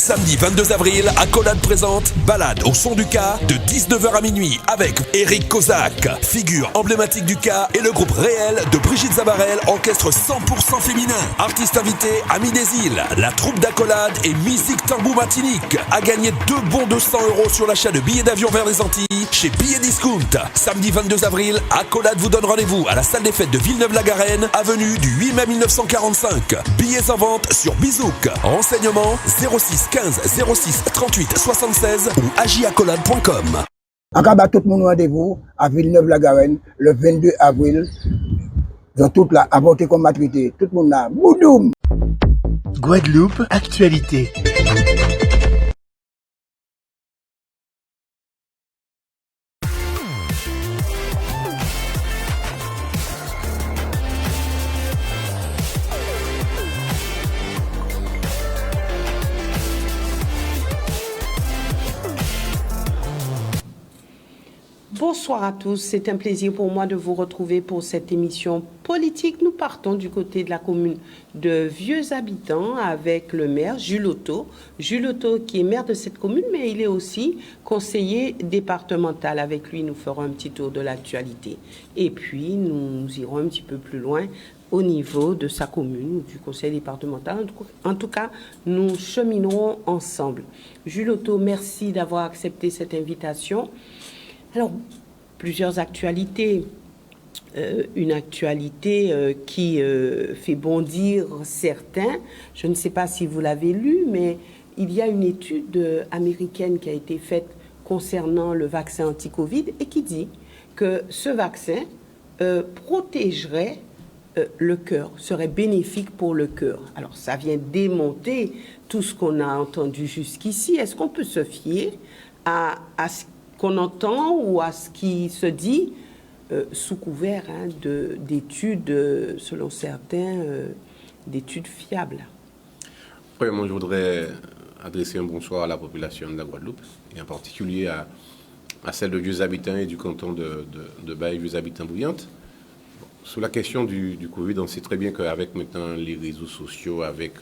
Samedi 22 avril, Accolade présente Balade au son du K de 19h à minuit avec Eric Kozak, figure emblématique du K, et le groupe Réel de Brigitte Zabarel, orchestre 100% féminin. Artiste invité, Ami des Îles, la troupe d'Accolade et Musique Tambou Martinique. À gagner 2 bons de 100 € sur l'achat de billets d'avion vers les Antilles chez Billets Discount. Samedi 22 avril, Accolade vous donne rendez-vous à la salle des fêtes de Villeneuve-la-Garenne, avenue du 8 mai 1945. Billets en vente sur Bizouk. Renseignements 06 15 06 38 76 ou agiaccolade.com. Encore tout le monde rendez-vous à Villeneuve-la-Garenne le 22 avril. Dans toute la avorté comme maturité. Tout le monde là. Boudoum. Guadeloupe, actualité. Bonsoir à tous, c'est un plaisir pour moi de vous retrouver pour cette émission politique. Nous partons du côté de la commune de Vieux Habitants avec le maire Jules Otto. Jules Otto qui est maire de cette commune, mais il est aussi conseiller départemental. Avec lui, nous ferons un petit tour de l'actualité. Et puis, nous irons un petit peu plus loin au niveau de sa commune, du conseil départemental. En tout cas, nous cheminerons ensemble. Jules Otto, merci d'avoir accepté cette invitation. Alors, plusieurs actualités. Une actualité qui fait bondir certains. Je ne sais pas si vous l'avez lu, mais il y a une étude américaine qui a été faite concernant le vaccin anti-Covid et qui dit que ce vaccin protégerait le cœur, serait bénéfique pour le cœur. Alors, ça vient démonter tout ce qu'on a entendu jusqu'ici. Est-ce qu'on peut se fier à ce qu'on entend ou à ce qui se dit sous couvert d'études, selon certains, d'études fiables? Premièrement, je voudrais adresser un bonsoir à la population de la Guadeloupe, et en particulier à celle de Vieux Habitants et du canton de Baye Vieux Habitants Bouillante. Bon, sur la question du Covid, on sait très bien qu'avec maintenant les réseaux sociaux, avec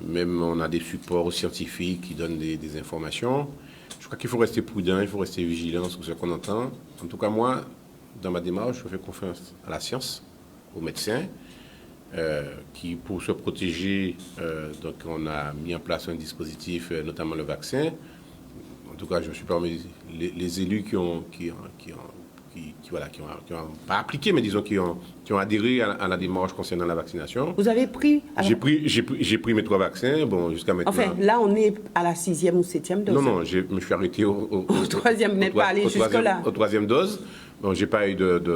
même on a des supports scientifiques qui donnent des informations. Je crois qu'il faut rester prudent, il faut rester vigilant sur ce qu'on entend. En tout cas, moi, dans ma démarche, je fais confiance à la science, aux médecins, qui, pour se protéger, donc on a mis en place un dispositif, notamment le vaccin. En tout cas, je me suis parmi les élus qui ont pas appliqué, mais disons qui ont adhéré à la démarche concernant la vaccination. Vous avez pris? J'ai pris mes 3 vaccins, bon, jusqu'à maintenant. Enfin, là, on est à la 6e ou 7e dose. Non, je me suis arrêté au 3e, vous n'êtes pas allé jusque-là. Au 3e dose. Bon, j'ai pas eu de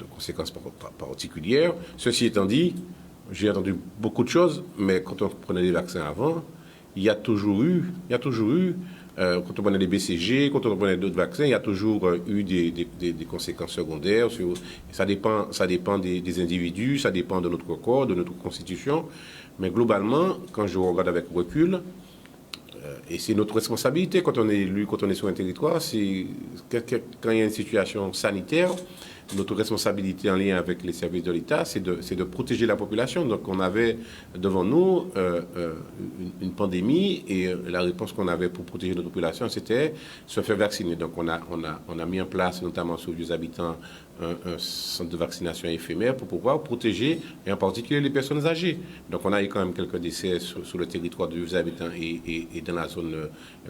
conséquences particulières. Ceci étant dit, j'ai entendu beaucoup de choses, mais quand on prenait les vaccins avant, il y a toujours eu, quand on prenait les BCG, quand on prenait d'autres vaccins, il y a toujours eu des conséquences secondaires. Ça dépend des individus, ça dépend de notre corps, de notre constitution. Mais globalement, quand je regarde avec recul, et c'est notre responsabilité quand on est élu, quand on est sur un territoire, c'est quand il y a une situation sanitaire, notre responsabilité en lien avec les services de l'État, c'est de protéger la population. Donc on avait devant nous une pandémie et la réponse qu'on avait pour protéger notre population, c'était se faire vacciner. Donc on a mis en place, notamment sur Vieux Habitants, un centre de vaccination éphémère pour pouvoir protéger, et en particulier les personnes âgées. Donc on a eu quand même quelques décès sur le territoire de Vieux Habitants et dans la zone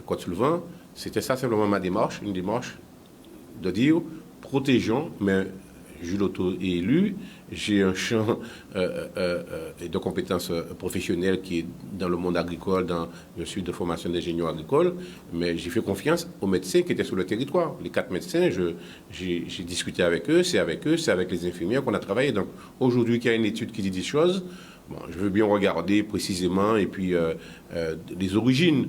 Côte-Soulevant. C'était ça simplement ma démarche, une démarche de dire protégeons, mais Jules Otto est élu, j'ai un champ de compétences professionnelles qui est dans le monde agricole, je suis de formation d'ingénieur agricole, mais j'ai fait confiance aux médecins qui étaient sur le territoire. Les 4 médecins, j'ai discuté avec eux, c'est avec les infirmières qu'on a travaillé. Donc aujourd'hui, qu'il y a une étude qui dit des choses, bon, je veux bien regarder précisément et puis les origines,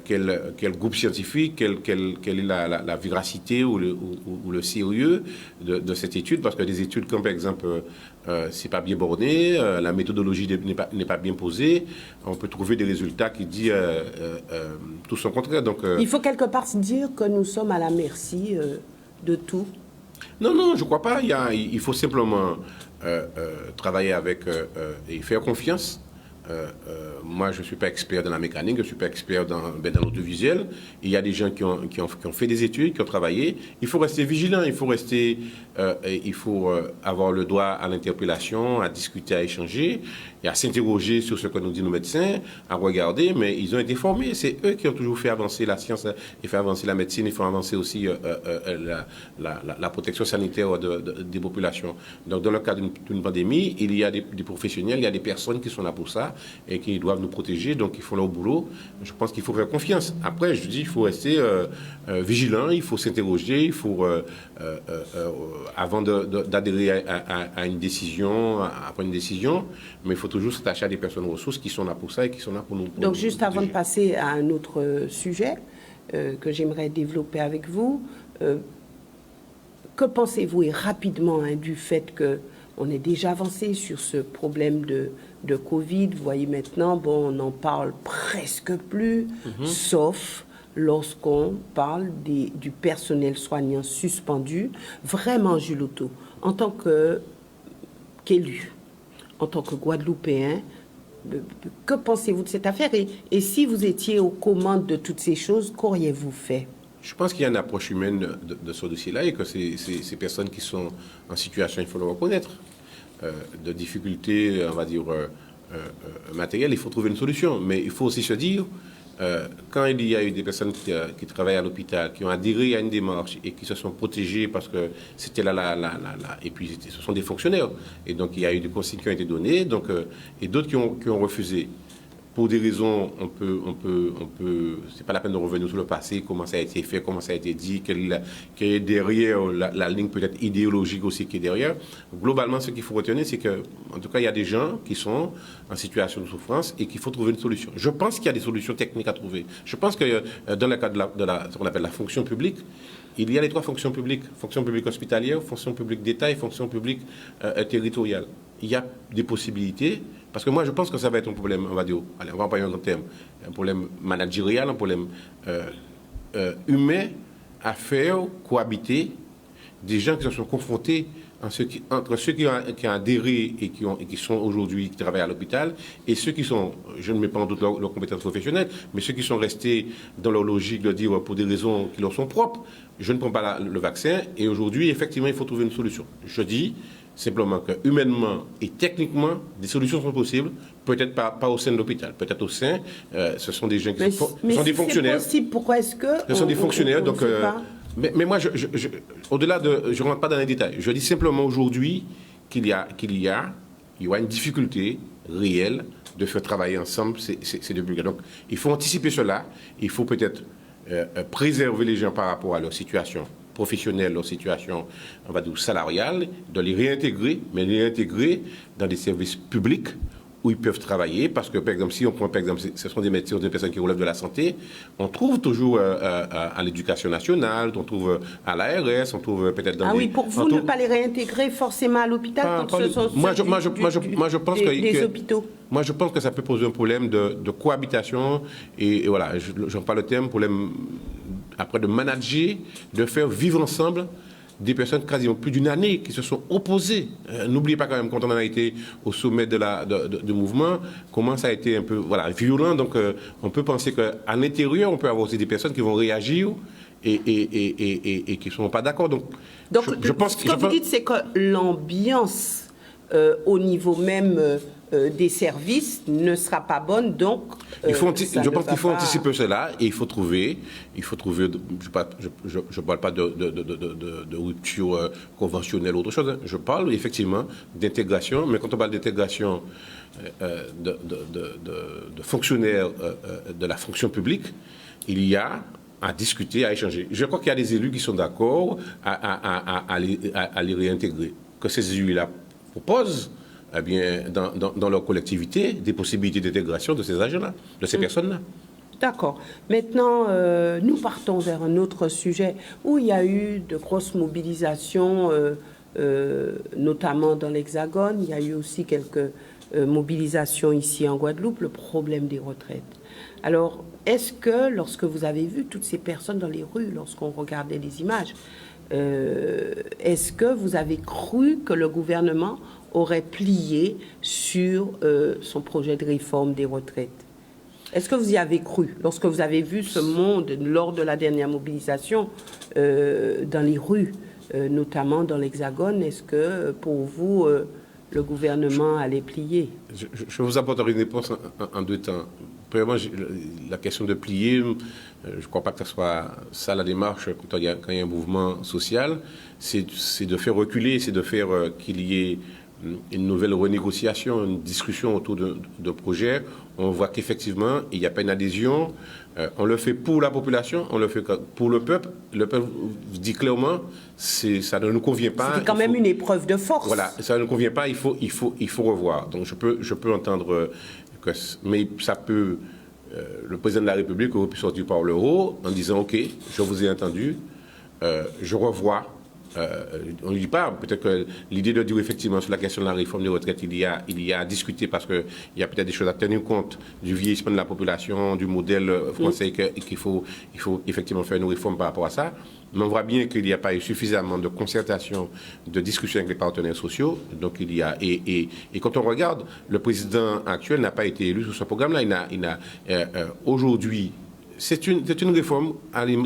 quel groupe scientifique, quelle est la véracité ou le sérieux de cette étude, parce que des études comme par exemple c'est pas bien borné, la méthodologie n'est pas bien posée, on peut trouver des résultats qui disent tout son contraire. Donc, il faut quelque part se dire que nous sommes à la merci de tout. Non, je ne crois pas. Il faut simplement travailler avec et faire confiance Moi, je ne suis pas expert dans la mécanique, je ne suis pas expert dans l'audiovisuel. Il y a des gens qui ont fait des études, qui ont travaillé. Il faut rester vigilant, il faut avoir le droit à l'interpellation, à discuter, à échanger, et à s'interroger sur ce que nous disent nos médecins, à regarder, mais ils ont été formés. C'est eux qui ont toujours fait avancer la science, et fait avancer la médecine, et font avancer aussi la protection sanitaire des populations. Donc, dans le cadre d'une pandémie, il y a des professionnels, il y a des personnes qui sont là pour ça, et qui doivent nous protéger, donc ils font leur boulot. Je pense qu'il faut faire confiance. Après, je dis, il faut rester vigilant, il faut s'interroger, il faut, avant d'adhérer à une décision, à prendre une décision, mais il faut toujours s'attacher à des personnes ressources qui sont là pour ça et qui sont là pour nous protéger. Donc, juste avant de passer à un autre sujet que j'aimerais développer avec vous, que pensez-vous, et rapidement, du fait qu'on est déjà avancé sur ce problème de Covid? Vous voyez maintenant, on n'en parle presque plus, sauf lorsqu'on parle du personnel soignant suspendu. Vraiment, Jules Otto, en tant qu'élu, en tant que Guadeloupéen, que pensez-vous de cette affaire? Et si vous étiez aux commandes de toutes ces choses, qu'auriez-vous fait? Je pense qu'il y a une approche humaine de ce dossier-là et que ces personnes qui sont en situation, il faut le reconnaître, de difficultés, on va dire, matérielles, il faut trouver une solution. Mais il faut aussi se dire, quand il y a eu des personnes qui travaillent à l'hôpital, qui ont adhéré à une démarche et qui se sont protégées parce que c'était et puis ce sont des fonctionnaires. Et donc il y a eu des consignes qui ont été données, donc, et d'autres qui ont refusé. Pour des raisons, c'est pas la peine de revenir sur le passé, comment ça a été fait, comment ça a été dit, quelle est derrière la ligne peut-être idéologique aussi qui est derrière. Globalement, ce qu'il faut retenir, c'est que, en tout cas, il y a des gens qui sont en situation de souffrance et qu'il faut trouver une solution. Je pense qu'il y a des solutions techniques à trouver. Je pense que dans le cadre de ce qu'on appelle la fonction publique, il y a les trois fonctions publiques: fonction publique hospitalière, fonction publique d'État et fonction publique territoriale. Il y a des possibilités. Parce que moi, je pense que ça va être un problème, on va dire, allez, on va employer un grand terme, un problème managérial, un problème humain à faire cohabiter des gens qui se sont confrontés entre ceux qui ont adhéré et qui sont aujourd'hui, qui travaillent à l'hôpital, et ceux qui sont, je ne mets pas en doute leurs compétences professionnelles, mais ceux qui sont restés dans leur logique de dire pour des raisons qui leur sont propres, je ne prends pas le vaccin, et aujourd'hui, effectivement, il faut trouver une solution. Je dis simplement que humainement et techniquement, des solutions sont possibles, peut-être pas au sein de l'hôpital, peut-être au sein, ce sont des gens qui sont des fonctionnaires. C'est possible, pourquoi est-ce que... Ce sont des fonctionnaires, donc... Mais moi, au-delà de... Je ne rentre pas dans les détails. Je dis simplement aujourd'hui qu'il y aura une difficulté réelle de faire travailler ensemble ces deux bulletins. Donc, il faut anticiper cela. Il faut peut-être préserver les gens par rapport à leur situation professionnelle, leur situation, on va dire, salariale, de les réintégrer, mais les réintégrer dans des services publics où ils peuvent travailler, parce que, par exemple, si on prend, par exemple, ce sont des métiers, des personnes qui relèvent de la santé, on trouve toujours à l'éducation nationale, on trouve à l'ARS, on trouve peut-être dans oui, pour vous, ne pas les réintégrer forcément à l'hôpital quand ce sont moi, je pense des hôpitaux. Moi, je pense que ça peut poser un problème de cohabitation, et voilà, j'en parle le terme, problème, après, de manager, de faire vivre ensemble des personnes quasiment plus d'une année qui se sont opposées. N'oubliez pas quand même, quand on a été au sommet du mouvement, comment ça a été un peu violent. Donc, on peut penser qu'à l'intérieur, on peut avoir aussi des personnes qui vont réagir et qui ne sont pas d'accord. Donc je pense ce que vous dites, c'est que l'ambiance au niveau même des services ne sera pas bonne, donc je pense qu'il faut anticiper cela, et il faut trouver, je parle pas de rupture conventionnelle ou autre chose, je parle effectivement d'intégration, mais quand on parle d'intégration de fonctionnaires de la fonction publique, il y a à discuter, à échanger. Je crois qu'il y a des élus qui sont d'accord à les réintégrer, que ces élus-là proposent dans leur collectivité des possibilités d'intégration de ces agents-là, de ces personnes-là. D'accord. Maintenant, nous partons vers un autre sujet où il y a eu de grosses mobilisations, notamment dans l'Hexagone. Il y a eu aussi quelques mobilisations ici en Guadeloupe, le problème des retraites. Alors, est-ce que lorsque vous avez vu toutes ces personnes dans les rues, lorsqu'on regardait les images, est-ce que vous avez cru que le gouvernement aurait plié sur son projet de réforme des retraites. Est-ce que vous y avez cru lorsque vous avez vu ce monde lors de la dernière mobilisation dans les rues, notamment dans l'Hexagone? Est-ce que pour vous, le gouvernement allait plier? Je vous apporterai une réponse en deux temps. Premièrement, la question de plier, je ne crois pas que ce soit ça la démarche quand il y a un mouvement social. C'est de faire reculer, c'est de faire qu'il y ait une nouvelle renégociation, une discussion autour de projets. On voit qu'effectivement, il n'y a pas une adhésion. On le fait pour la population, on le fait pour le peuple. Le peuple dit clairement, ça ne nous convient pas. C'est quand même une épreuve de force. Voilà, ça ne nous convient pas, il faut revoir. Donc je peux entendre que... Mais ça peut... le président de la République aurait pu sortir par le haut en disant « Ok, je vous ai entendu, je revois ». On ne dit pas, peut-être que l'idée de dire effectivement sur la question de la réforme des retraites, il y a à discuter parce qu'il y a peut-être des choses à tenir compte du vieillissement de la population, du modèle français, qu'il faut effectivement faire une réforme par rapport à ça. Mais on voit bien qu'il n'y a pas eu suffisamment de concertation, de discussion avec les partenaires sociaux. Donc il y a et quand on regarde, le président actuel n'a pas été élu sous ce programme-là. Aujourd'hui, c'est une réforme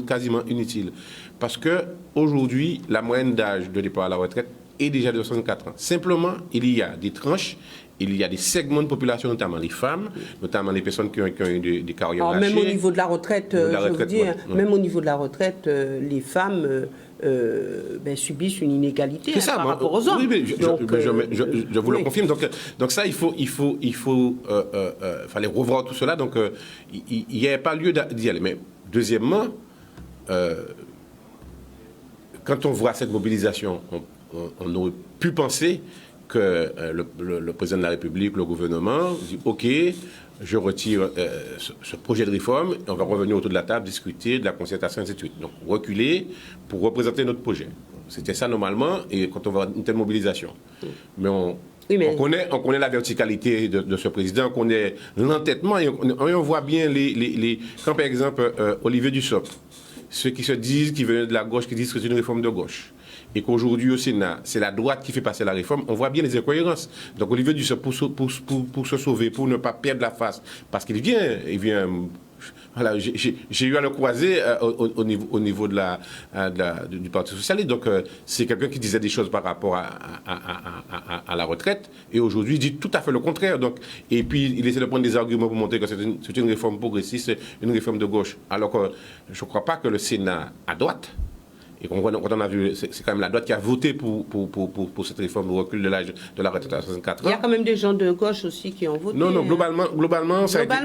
quasiment inutile. Parce qu'aujourd'hui, la moyenne d'âge de départ à la retraite est déjà de 64 ans. Simplement, il y a des tranches, il y a des segments de population, notamment les femmes, notamment les personnes qui ont eu des carrières lâchées. Même au niveau de la retraite, même au niveau de la retraite, les femmes subissent une inégalité par rapport aux hommes. Oui, je vous le confirme. Donc ça, il fallait revoir tout cela. Donc il n'y avait pas lieu d'y aller. Mais deuxièmement, quand on voit cette mobilisation, on aurait pu penser que le président de la République, le gouvernement, dit « Ok, je retire ce projet de réforme, on va revenir autour de la table, discuter de la concertation, et ainsi de suite. » Donc, reculer pour représenter notre projet. C'était ça normalement, et quand on voit une telle mobilisation. Mais on connaît la verticalité de ce président, on connaît l'entêtement, et on voit bien quand par exemple Olivier Dussopt, ceux qui se disent, qui viennent de la gauche, qui disent que c'est une réforme de gauche, et qu'aujourd'hui au Sénat, c'est la droite qui fait passer la réforme, on voit bien les incohérences. Donc Olivier Dussopt, pour se sauver, pour ne pas perdre la face, parce qu'il vient, voilà, j'ai eu à le croiser au niveau du Parti socialiste. Donc c'est quelqu'un qui disait des choses par rapport à la retraite, et aujourd'hui il dit tout à fait le contraire. Donc, et puis il essaie de prendre des arguments pour montrer que c'est une réforme progressiste, une réforme de gauche. Alors que je ne crois pas que le Sénat à droite, et quand on a vu, c'est quand même la droite qui a voté pour cette réforme de recul de l'âge de la retraite à 64 ans. Il y a quand même des gens de gauche aussi qui ont voté. Non, globalement, ça a été,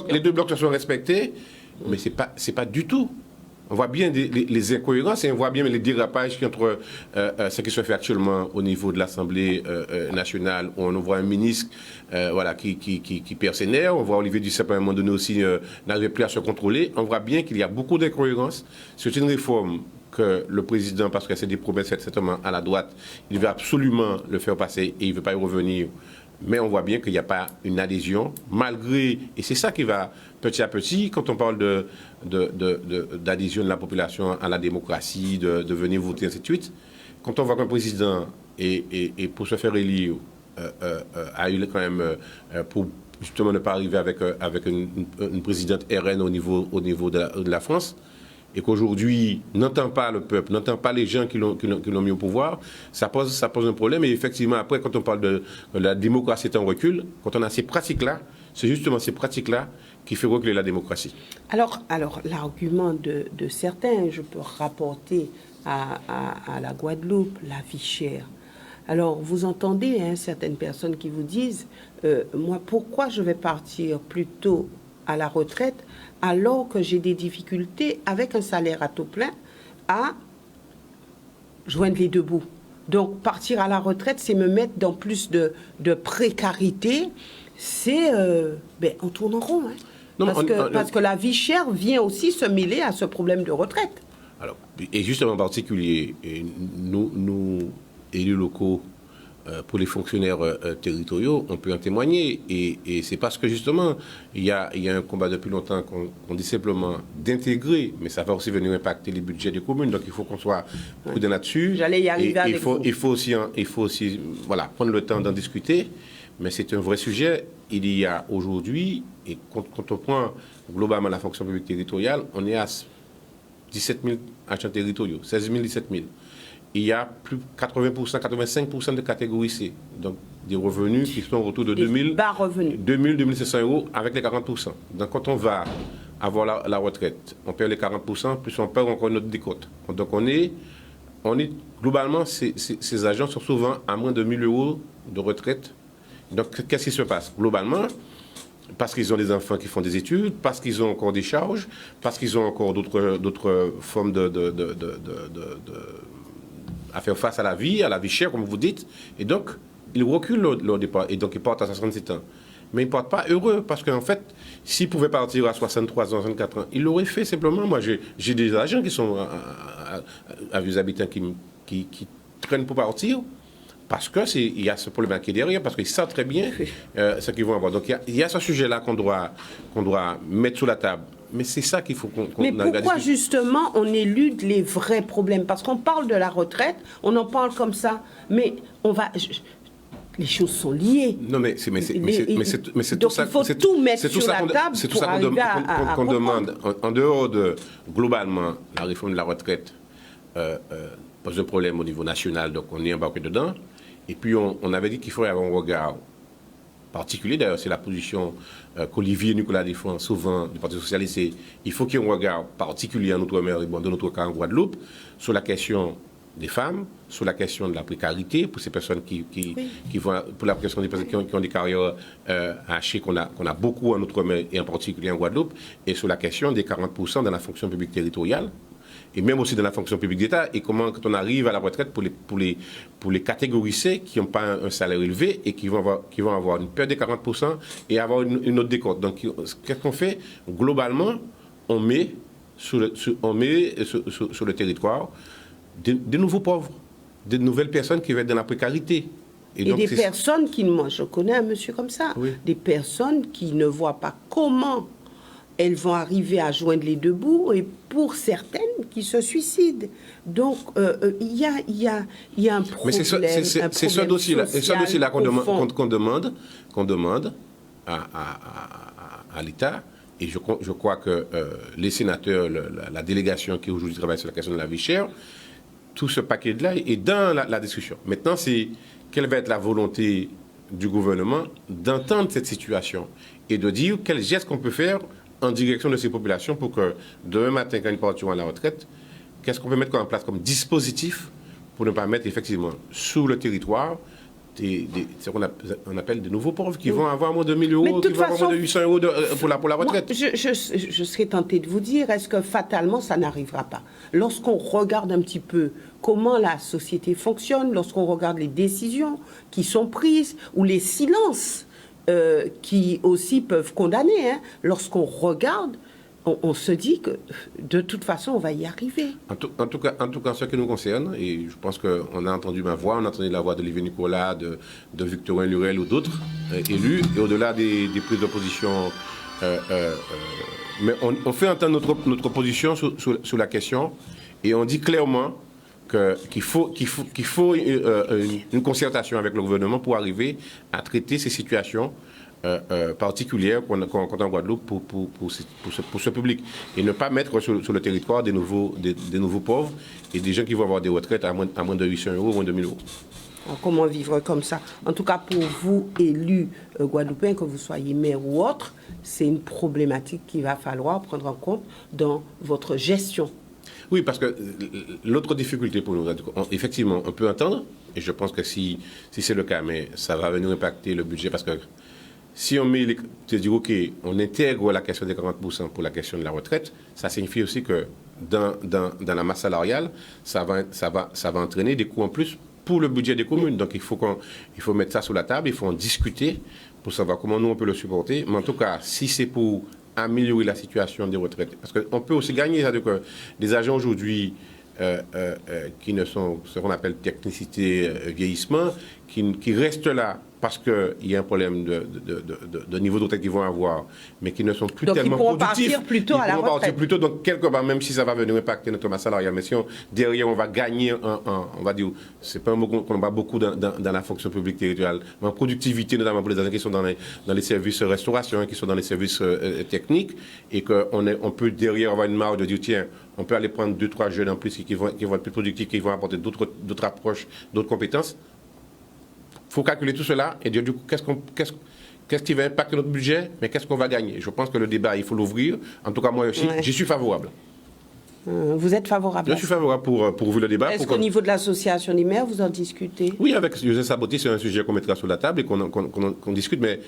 les deux blocs se sont respectés, mais c'est pas du tout. On voit bien les incohérences et on voit bien les dérapages entre ce qui se fait actuellement au niveau de l'Assemblée nationale, où on voit un ministre qui perd ses nerfs. On voit Olivier Dussopt à un moment donné aussi n'arrive plus à se contrôler. On voit bien qu'il y a beaucoup d'incohérences. C'est une réforme que le président, parce que c'est des promesses certainement à la droite, il veut absolument le faire passer et il ne veut pas y revenir. Mais on voit bien qu'il n'y a pas une adhésion, malgré... Et c'est ça qui va petit à petit, quand on parle d'adhésion de la population à la démocratie, de venir voter, ainsi de suite. Quand on voit qu'un président, et pour se faire élire, a eu quand même... pour justement ne pas arriver avec une présidente RN au niveau de la France, et qu'aujourd'hui n'entend pas le peuple, n'entend pas les gens qui l'ont mis au pouvoir, ça pose un problème. Et effectivement, après, quand on parle de la démocratie est en recul, quand on a ces pratiques-là, c'est justement ces pratiques-là qui font reculer la démocratie. Alors l'argument de certains, je peux rapporter à la Guadeloupe, la vie chère. Alors, vous entendez certaines personnes qui vous disent moi, pourquoi je vais partir plus tôt à la retraite alors que j'ai des difficultés avec un salaire à taux plein à joindre les deux bouts. Donc, partir à la retraite, c'est me mettre dans plus de précarité. C'est... on tourne en rond. Parce que la vie chère vient aussi se mêler à ce problème de retraite. Alors, et justement en particulier, nous élus locaux, pour les fonctionnaires territoriaux, on peut en témoigner. Et c'est parce que justement, il y a un combat depuis longtemps qu'on dit simplement d'intégrer, mais ça va aussi venir impacter les budgets des communes. Donc il faut qu'on soit prudent là-dessus. J'allais y arriver avec vous. Il faut aussi voilà, prendre le temps d'en discuter. Mais c'est un vrai sujet. Il y a aujourd'hui, et quand on prend globalement la fonction publique territoriale, on est à 17 000 agents territoriaux, 16 000, 17 000. Il y a plus de 80%, 85% de catégorie C. Donc, des revenus qui sont autour de 2000, 2500 euros avec les 40%. Donc, quand on va avoir la retraite, on perd les 40%, plus on perd encore notre décote. Donc, on est globalement, ces agents sont souvent à moins de 1000 euros de retraite. Donc, qu'est-ce qui se passe? Globalement, parce qu'ils ont des enfants qui font des études, parce qu'ils ont encore des charges, parce qu'ils ont encore d'autres formes à faire face à la vie chère, comme vous dites. Et donc, ils reculent leur départ. Et donc, ils partent à 67 ans. Mais ils ne partent pas heureux, parce qu'en fait, s'ils pouvaient partir à 63 ans, 64 ans, ils l'auraient fait simplement. Moi, j'ai des agents qui sont à vieux habitants qui traînent pour partir, parce qu'il y a ce problème qui est derrière, parce qu'ils savent très bien ce qu'ils vont avoir. Donc, il y a ce sujet-là qu'on doit mettre sur la table. Mais c'est ça qu'il faut qu'on Mais pourquoi justement on élude les vrais problèmes? Parce qu'on parle de la retraite, on en parle comme ça, mais les choses sont liées. Non, mais c'est tout ça. Il faut tout mettre sur la table pour arriver qu'on demande. En dehors de, globalement, la réforme de la retraite pose un problème au niveau national, donc on est embarqué dedans. Et puis on avait dit qu'il faudrait avoir un regard particulier, d'ailleurs c'est la position qu'Olivier Nicolas défend souvent du Parti socialiste, il faut qu'il y ait un regard particulier en Outre-mer et dans notre cas en Guadeloupe sur la question des femmes, sur la question de la précarité pour ces personnes qui vont, pour la question des personnes qui ont des carrières hachées qu'on a beaucoup en Outre-mer et en particulier en Guadeloupe, et sur la question des 40% dans la fonction publique territoriale, et même aussi dans la fonction publique d'État, et comment, quand on arrive à la retraite pour les catégories C qui n'ont pas un salaire élevé et qui vont avoir une perte de 40% et avoir une autre décote. Donc, qu'est-ce qu'on fait? Globalement, on met sur le territoire des nouveaux pauvres, des nouvelles personnes qui vont être dans la précarité. Et donc, des personnes qui, moi je connais un monsieur comme ça, oui. Des personnes qui ne voient pas comment elles vont arriver à joindre les deux bouts, et pour certaines qui se suicident. Donc, il y a un problème. Mais c'est ce dossier-là qu'on demande à l'État. Et je crois que les sénateurs, la délégation qui aujourd'hui travaille sur la question de la vie chère, tout ce paquet-là est dans la discussion. Maintenant, c'est quelle va être la volonté du gouvernement d'entendre cette situation et de dire quels gestes qu'on peut faire en direction de ces populations pour que demain matin, quand ils partiront à la retraite, qu'est-ce qu'on peut mettre en place comme dispositif pour ne pas mettre effectivement sur le territoire ce qu'on appelle de nouveaux pauvres qui vont avoir moins de 1 000 euros, qui vont avoir moins de 800 euros pour la retraite. Moi, je serais tentée de vous dire, est-ce que fatalement ça n'arrivera pas? Lorsqu'on regarde un petit peu comment la société fonctionne, lorsqu'on regarde les décisions qui sont prises ou les silences qui aussi peuvent condamner, lorsqu'on regarde, on se dit que de toute façon on va y arriver. En tout cas, ce qui nous concerne, et je pense qu'on a entendu ma voix, on a entendu la voix d'Olivier Nicolas, de Victorin Lurel ou d'autres élus, et au-delà des prises de position, mais on fait entendre notre position sur la question, et on dit clairement qu'il faut une concertation avec le gouvernement pour arriver à traiter ces situations particulières qu'on a en Guadeloupe pour ce public, et ne pas mettre sur le territoire des nouveaux pauvres et des gens qui vont avoir des retraites à moins de 800 euros, moins de 1 000 euros. Alors, comment vivre comme ça? En tout cas, pour vous, élus guadeloupéens, que vous soyez maire ou autre, c'est une problématique qu'il va falloir prendre en compte dans votre gestion. Oui, parce que l'autre difficulté pour nous, effectivement, on peut entendre, et je pense que si c'est le cas, mais ça va venir impacter le budget, parce que si on met, OK, on intègre la question des 40% pour la question de la retraite, ça signifie aussi que dans la masse salariale, ça va entraîner des coûts en plus pour le budget des communes. Donc il faut mettre ça sur la table, il faut en discuter pour savoir comment nous on peut le supporter. Mais en tout cas, si c'est pour améliorer la situation des retraites, parce qu'on peut aussi gagner, c'est-à-dire que les agents aujourd'hui qui ne sont ce qu'on appelle technicité vieillissement, qui restent là parce qu'il y a un problème de niveau de retraite qu'ils vont avoir, mais qui ne sont plus donc tellement productifs. Partir plus tôt à la retraite. Partir plus tôt, donc quelque part, même si ça va venir impacter notre masse salariale, mais si derrière on va gagner, on va dire, c'est pas un mot qu'on va beaucoup dans la fonction publique territoriale, mais en productivité, notamment pour les agents qui sont dans les services restauration, qui sont dans les services techniques, et qu'on peut derrière avoir une marge de dire, tiens, on peut aller prendre 2-3 jeunes en plus qui vont être plus productifs, qui vont apporter d'autres approches, d'autres compétences. Il faut calculer tout cela et dire du coup qu'est-ce qui va impacter notre budget, mais qu'est-ce qu'on va gagner. Je pense que le débat, il faut l'ouvrir. En tout cas, moi aussi, j'y suis favorable. Vous êtes favorable? Je suis favorable pour ouvrir le débat. Est-ce qu'au niveau de l'association des maires, vous en discutez? Oui, avec José Saboté, c'est un sujet qu'on mettra sur la table et qu'on discute, mais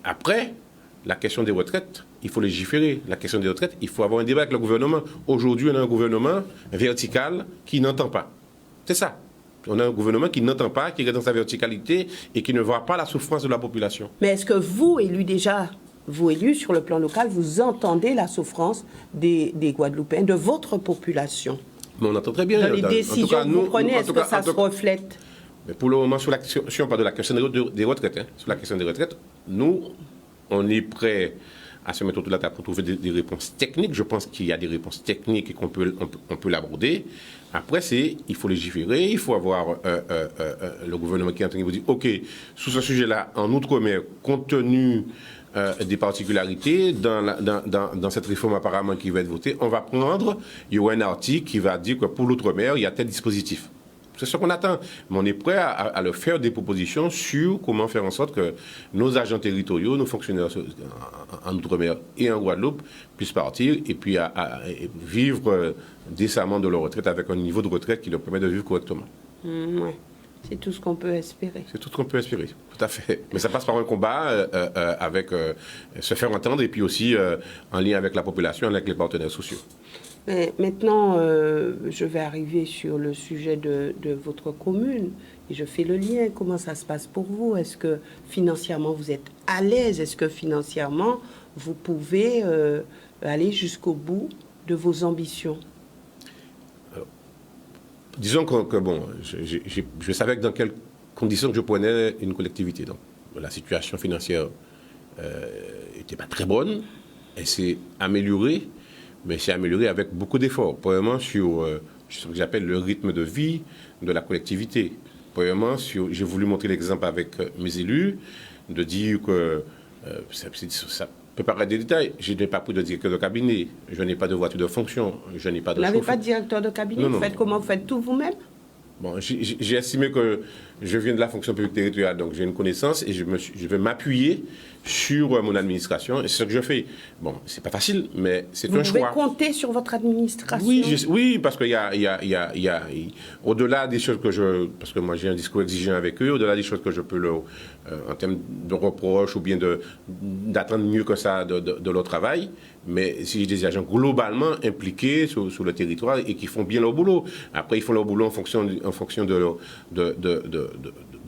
après, la question des retraites, il faut légiférer. La question des retraites, il faut avoir un débat avec le gouvernement. Aujourd'hui, on a un gouvernement vertical qui n'entend pas. C'est ça. On a un gouvernement qui n'entend pas, qui reste dans sa verticalité et qui ne voit pas la souffrance de la population. Mais est-ce que vous, élus sur le plan local, vous entendez la souffrance des Guadeloupéens, de votre population? Mais on entend très bien. Dans les décisions que vous prenez, est-ce que ça se reflète? Mais pour le moment, si on parle de la question des retraites, sur la question des retraites, nous, on est prêt à se mettre autour de la table pour trouver des réponses techniques. Je pense qu'il y a des réponses techniques et qu'on peut l'aborder. Après, il faut légiférer, il faut avoir le gouvernement qui est en train de vous dire, OK, sous ce sujet-là, en Outre-mer, compte tenu des particularités, dans cette réforme apparemment qui va être votée, il y aura un article qui va dire que pour l'Outre-mer, il y a tel dispositif. C'est ce qu'on attend. Mais on est prêt à leur faire des propositions sur comment faire en sorte que nos agents territoriaux, nos fonctionnaires en Outre-mer et en Guadeloupe puissent partir et puis à vivre décemment de leur retraite avec un niveau de retraite qui leur permet de vivre correctement. Ouais. C'est tout ce qu'on peut espérer. C'est tout ce qu'on peut espérer, tout à fait. Mais ça passe par un combat avec se faire entendre et puis aussi en lien avec la population, avec les partenaires sociaux. Mais maintenant, je vais arriver sur le sujet de votre commune et je fais le lien. Comment ça se passe pour vous? Est-ce que financièrement vous êtes à l'aise? Est-ce que financièrement vous pouvez aller jusqu'au bout de vos ambitions? Alors, disons que bon, je savais dans quelles conditions je prenais une collectivité. Donc, la situation financière n'était pas très bonne. Elle s'est améliorée. Mais c'est amélioré avec beaucoup d'efforts. Premièrement, sur ce que j'appelle le rythme de vie de la collectivité. Premièrement, j'ai voulu montrer l'exemple avec mes élus, de dire que ça peut paraître des détails. Je n'ai pas pris de directeur de cabinet, je n'ai pas de voiture de fonction, je n'ai pas de chauffeur. Vous n'avez pas de directeur de cabinet? Non, vous faites comment? Vous faites tout vous-même? Bon, j'ai estimé que je viens de la fonction publique territoriale, donc j'ai une connaissance et je vais m'appuyer sur mon administration. Et c'est ce que je fais. Bon, c'est pas facile, mais c'est un choix. Vous pouvez compter sur votre administration? Oui, parce qu'il y a au-delà des choses parce que moi j'ai un discours exigeant avec eux, au-delà des choses que je peux leur, en termes de reproches ou bien d'attendre mieux que ça de leur travail, mais si j'ai des agents globalement impliqués sur le territoire et qui font bien leur boulot. Après, ils font leur boulot en fonction de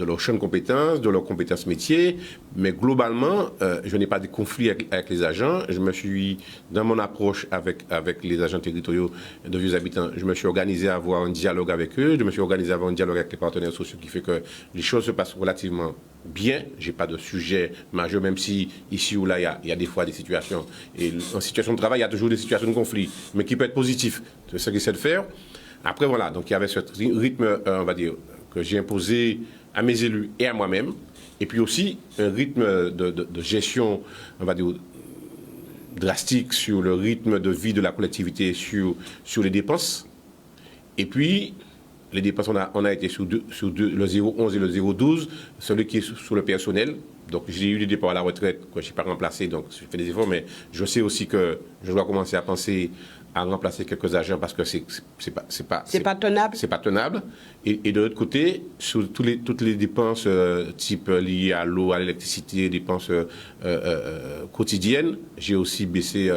leur champ de compétences, de leurs compétences métiers, mais globalement, je n'ai pas de conflit avec les agents. Je me suis, dans mon approche avec les agents territoriaux de Vieux Habitants, je me suis organisé à avoir un dialogue avec eux, je me suis organisé à avoir un dialogue avec les partenaires sociaux qui fait que les choses se passent relativement bien. Je n'ai pas de sujet majeur, même si ici ou là, il y a des fois des situations. Et en situation de travail, il y a toujours des situations de conflit, mais qui peut être positif. C'est ce que j'essaie de faire. Après, voilà, donc il y avait ce rythme, on va dire, que j'ai imposé à mes élus et à moi-même, et puis aussi un rythme de gestion, on va dire, drastique sur le rythme de vie de la collectivité, sur les dépenses. Et puis, les dépenses, on a été sur le 0,11 et le 0,12, celui qui est sur le personnel. Donc, j'ai eu des départs à la retraite que je n'ai pas remplacé, donc je fais des efforts, mais je sais aussi que je dois commencer à penser à remplacer quelques agents parce que c'est pas tenable. C'est pas tenable. Et de l'autre côté, sur toutes les dépenses type liées à l'eau, à l'électricité, dépenses quotidiennes, j'ai aussi baissé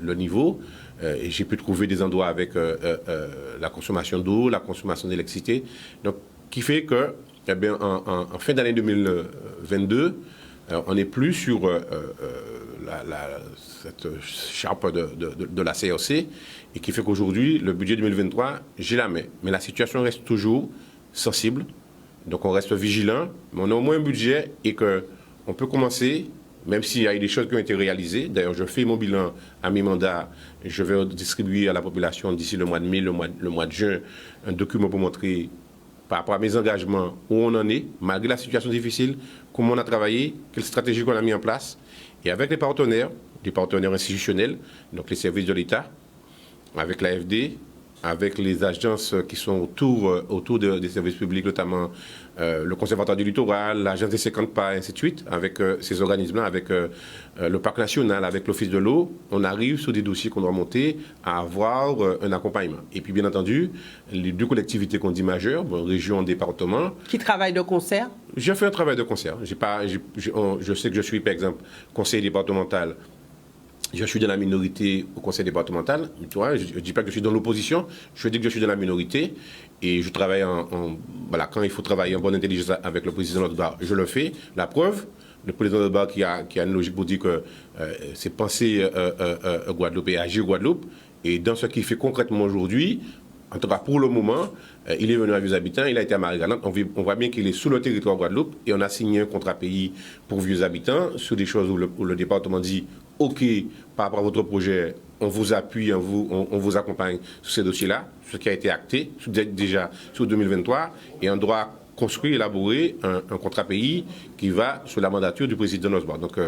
le niveau. Et j'ai pu trouver des endroits avec la consommation d'eau, la consommation d'électricité. Donc, qui fait que, eh bien, en fin d'année 2022, on n'est plus sur cette charpe de la CRC et qui fait qu'aujourd'hui, le budget 2023, j'ai la main. Mais la situation reste toujours sensible. Donc on reste vigilant, mais on a au moins un budget et qu'on peut commencer, même s'il y a eu des choses qui ont été réalisées. D'ailleurs, je fais mon bilan à mi-mandat. Je vais distribuer à la population d'ici le mois de mai, le mois de juin, un document pour montrer par rapport à mes engagements où on en est, malgré la situation difficile, comment on a travaillé, quelle stratégie qu'on a mis en place. Et avec les partenaires institutionnels, donc les services de l'État, avec l'AFD, avec les agences qui sont autour des services publics, notamment le Conservatoire du littoral, l'agence des 50 pas, et ainsi de suite, avec ces organismes-là, avec le Parc national, avec l'Office de l'eau, on arrive sur des dossiers qu'on doit monter à avoir un accompagnement. Et puis, bien entendu, les deux collectivités qu'on dit majeures, région, département. Qui travaillent de concert? J'ai fait un travail de concert. Je sais que je suis, par exemple, conseiller départemental. Je suis dans la minorité au conseil départemental. Tu vois, je ne dis pas que je suis dans l'opposition, je dis que je suis dans la minorité. Et je travaille voilà, quand il faut travailler en bonne intelligence avec le président de notre bar, je le fais. La preuve, le président de notre bar qui a une logique pour dire que c'est penser Guadeloupe et agir Guadeloupe. Et dans ce qu'il fait concrètement aujourd'hui, en tout cas pour le moment, il est venu à Vieux Habitants, il a été à Marie-Galante. On voit bien qu'il est sous le territoire Guadeloupe et on a signé un contrat pays pour Vieux Habitants sur des choses où le département dit OK, par rapport à votre projet, on vous appuie, on vous accompagne sur ces dossiers-là, ce qui a été acté déjà sur 2023, et on doit construire, élaborer un contrat pays qui va sous la mandature du président Osborne. Donc,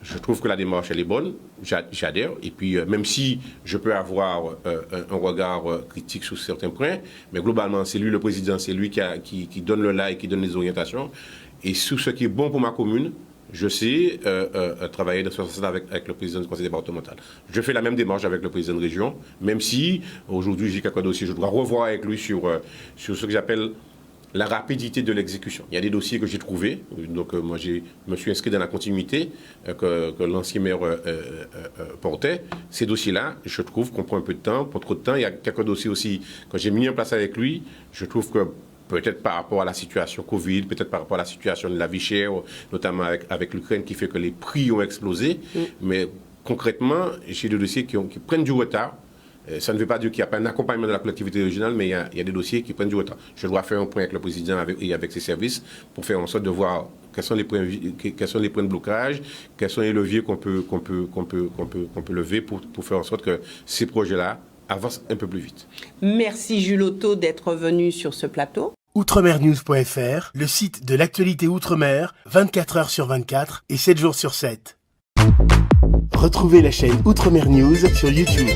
je trouve que la démarche, elle est bonne, j'adhère, et puis même si je peux avoir un regard critique sur certains points, mais globalement, c'est lui le président, c'est lui qui donne le là et qui donne les orientations, et sur ce qui est bon pour ma commune, je sais travailler dans ce sens-là avec le président du conseil départemental. Je fais la même démarche avec le président de région, même si aujourd'hui j'ai quelques dossiers, je dois revoir avec lui sur ce que j'appelle la rapidité de l'exécution. Il y a des dossiers que j'ai trouvés, donc moi je me suis inscrit dans la continuité que l'ancien maire portait. Ces dossiers-là, je trouve qu'on prend un peu de temps, pas trop de temps. Il y a quelques dossiers aussi que j'ai mis en place avec lui, je trouve que peut-être par rapport à la situation Covid, peut-être par rapport à la situation de la vie chère, notamment avec l'Ukraine qui fait que les prix ont explosé. Mais concrètement, j'ai des dossiers qui prennent du retard. Ça ne veut pas dire qu'il n'y a pas un accompagnement de la collectivité régionale, mais il y a des dossiers qui prennent du retard. Je dois faire un point avec le président et avec ses services pour faire en sorte de voir quels sont les points de blocage, quels sont les leviers qu'on peut lever pour faire en sorte que ces projets-là avance un peu plus vite. Merci Jules Otto d'être venu sur ce plateau. Outremernews.fr, le site de l'actualité Outre-mer, 24 heures sur 24 et 7 jours sur 7. Retrouvez la chaîne Outremer News sur YouTube.